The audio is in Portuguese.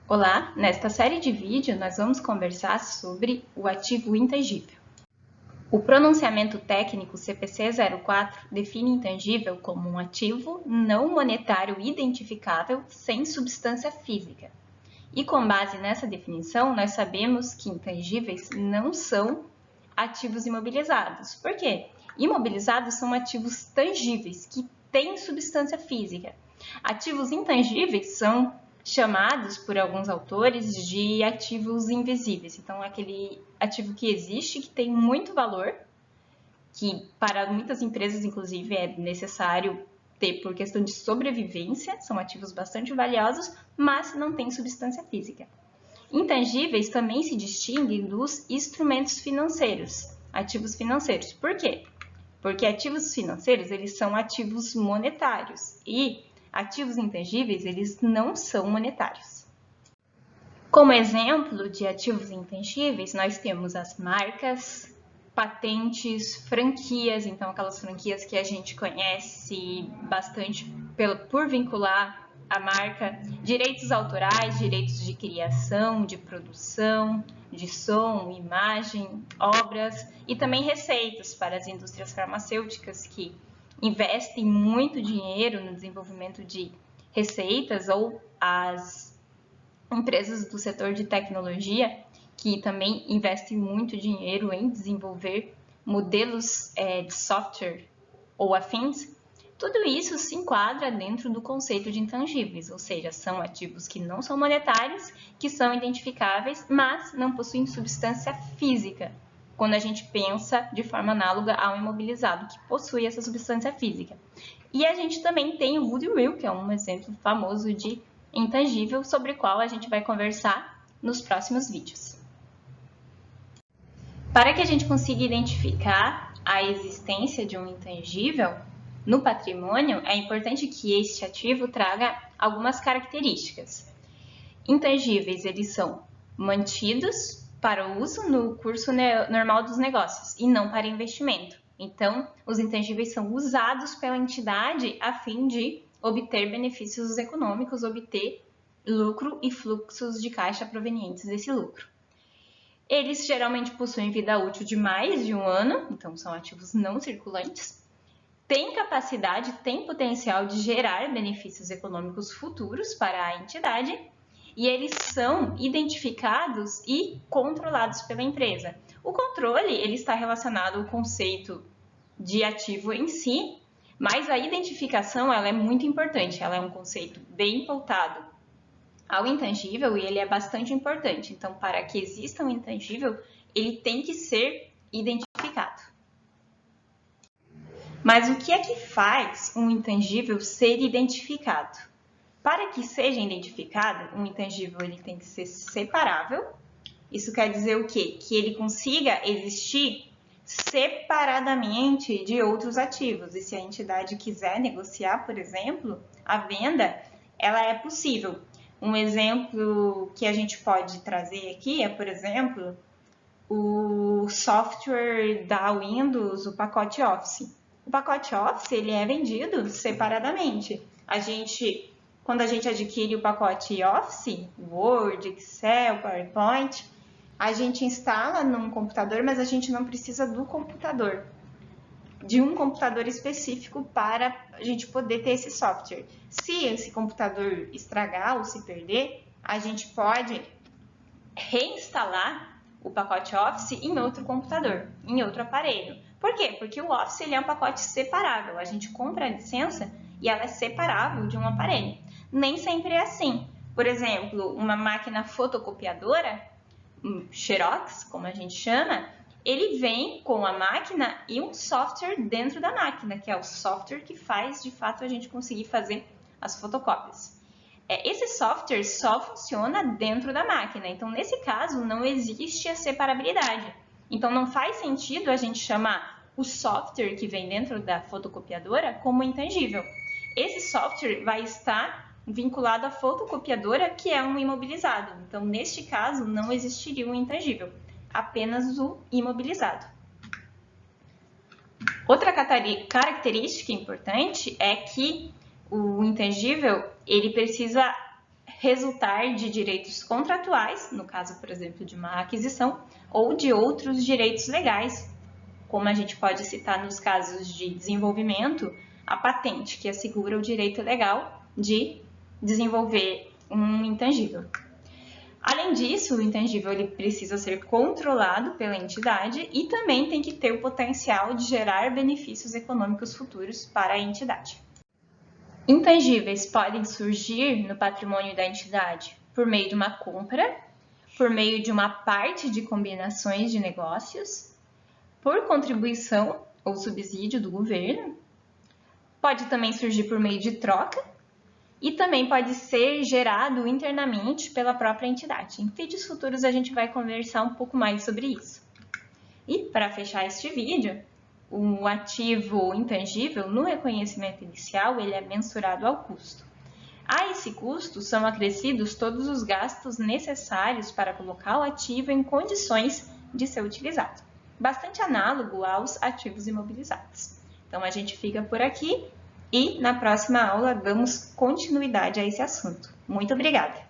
Olá, nesta série de vídeo nós vamos conversar sobre o ativo intangível. O pronunciamento técnico CPC 04 define intangível como um ativo não monetário identificável sem substância física. E com base nessa definição, nós sabemos que intangíveis não são ativos imobilizados. Por quê? Imobilizados são ativos tangíveis, que têm substância física. Ativos intangíveis são chamados por alguns autores de ativos invisíveis. Então, é aquele ativo que existe, que tem muito valor, que para muitas empresas, inclusive, é necessário ter por questão de sobrevivência, são ativos bastante valiosos, mas não têm substância física. Intangíveis também se distinguem dos instrumentos financeiros, ativos financeiros. Por quê? Porque ativos financeiros, eles são ativos monetários e ativos intangíveis, eles não são monetários. Como exemplo de ativos intangíveis, nós temos as marcas, patentes, franquias, então aquelas franquias que a gente conhece bastante por vincular a marca, direitos autorais, direitos de criação, de produção, de som, imagem, obras e também receitas para as indústrias farmacêuticas que investem muito dinheiro no desenvolvimento de receitas ou as empresas do setor de tecnologia que também investem muito dinheiro em desenvolver modelos de software ou afins. Tudo isso se enquadra dentro do conceito de intangíveis, ou seja, são ativos que não são monetários, que são identificáveis, mas não possuem substância física, quando a gente pensa de forma análoga ao imobilizado, que possui essa substância física. E a gente também tem o goodwill, que é um exemplo famoso de intangível, sobre o qual a gente vai conversar nos próximos vídeos. Para que a gente consiga identificar a existência de um intangível no patrimônio, é importante que este ativo traga algumas características. Intangíveis, eles são mantidos para o uso no curso normal dos negócios e não para investimento. Então, os intangíveis são usados pela entidade a fim de obter benefícios econômicos, obter lucro e fluxos de caixa provenientes desse lucro. Eles geralmente possuem vida útil de mais de um ano, então são ativos não circulantes, têm capacidade, têm potencial de gerar benefícios econômicos futuros para a entidade e eles são identificados e controlados pela empresa. O controle ele está relacionado ao conceito de ativo em si, mas a identificação ela é muito importante, ela é um conceito bem pautado ao intangível e ele é bastante importante. Então, para que exista um intangível, ele tem que ser identificado. Mas o que é que faz um intangível ser identificado? Para que seja identificado, um intangível ele tem que ser separável. Isso quer dizer o quê? Que ele consiga existir separadamente de outros ativos. E se a entidade quiser negociar, por exemplo, a venda, ela é possível. Um exemplo que a gente pode trazer aqui é, por exemplo, o software da Windows, o pacote Office. O pacote Office ele é vendido separadamente. Quando a gente adquire o pacote Office, Word, Excel, PowerPoint, a gente instala num computador, mas a gente não precisa do computador, de um computador específico para a gente poder ter esse software. Se esse computador estragar ou se perder, a gente pode reinstalar o pacote Office em outro computador, em outro aparelho. Por quê? Porque o Office ele é um pacote separável. A gente compra a licença e ela é separável de um aparelho. Nem sempre é assim. Por exemplo, uma máquina fotocopiadora, Xerox, como a gente chama, ele vem com a máquina e um software dentro da máquina, que é o software que faz, de fato, a gente conseguir fazer as fotocópias. Esse software só funciona dentro da máquina, então, nesse caso, não existe a separabilidade. Então, não faz sentido a gente chamar o software que vem dentro da fotocopiadora como intangível. Esse software vai estar vinculado à fotocopiadora, que é um imobilizado. Então, neste caso, não existiria um intangível, apenas o imobilizado. Outra característica importante é que o intangível ele precisa resultar de direitos contratuais, no caso, por exemplo, de uma aquisição, ou de outros direitos legais, como a gente pode citar nos casos de desenvolvimento, a patente, que assegura o direito legal de desenvolver um intangível. Além disso, o intangível ele precisa ser controlado pela entidade e também tem que ter o potencial de gerar benefícios econômicos futuros para a entidade. Intangíveis podem surgir no patrimônio da entidade por meio de uma compra, por meio de uma parte de combinações de negócios, por contribuição ou subsídio do governo, pode também surgir por meio de troca e também pode ser gerado internamente pela própria entidade. Em vídeos futuros a gente vai conversar um pouco mais sobre isso. E para fechar este vídeo, o ativo intangível no reconhecimento inicial ele é mensurado ao custo. A esse custo são acrescidos todos os gastos necessários para colocar o ativo em condições de ser utilizado. Bastante análogo aos ativos imobilizados. Então a gente fica por aqui e na próxima aula damos continuidade a esse assunto. Muito obrigada!